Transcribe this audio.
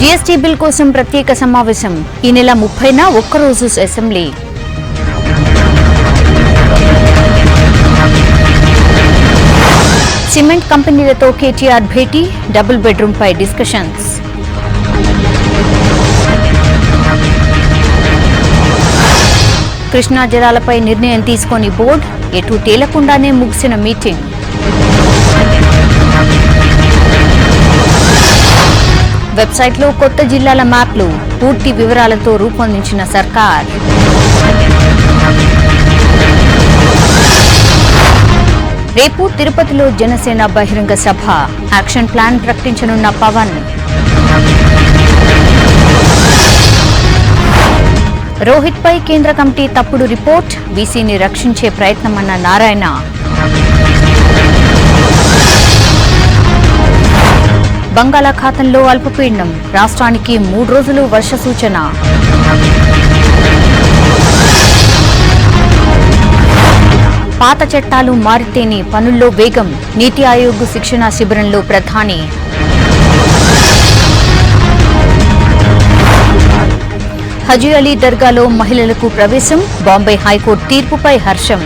GST bill కోసం ప్రత్యేక సమావేశం ఈ నెల 30న ఒక్కరోజు అసెంబ్లీ. సిమెంట్ కంపెనీలతో కేటీఆర్ భేటీ, డబుల్ బెడ్రూమ్ పై డిస్కషన్స్. కృష్ణా జలాలపై నిర్ణయం తీసుకొని బోర్డు, ఎటు తేలకుండానే ముగిసిన మీటింగ్. వెబ్సైట్లో కొత్త జిల్లాల మ్యాప్లు, పూర్తి వివరాలతో రూపొందించిన సర్కార్. రేపు తిరుపతిలో జనసేన బహిరంగ సభ, యాక్షన్ ప్లాన్ ప్రకటించనున్న పవన్. రోహిత్ పై కేంద్ర కమిటీ తప్పుడు రిపోర్ట్, బీసీని రక్షించే ప్రయత్నమన్న నారాయణ. బంగాళాఖాతంలో అల్పపీడనం, రాష్ట్రానికి 3 రోజులు వర్ష సూచన. పాత చట్టాలు మారితేనే పనుల్లో వేగం, నీతి ఆయోగ్ శిక్షణా శిబిరంలో ప్రధాని. హజీ అలీ దర్గాలో మహిళలకు ప్రవేశం, బాంబే హైకోర్టు తీర్పుపై హర్షం.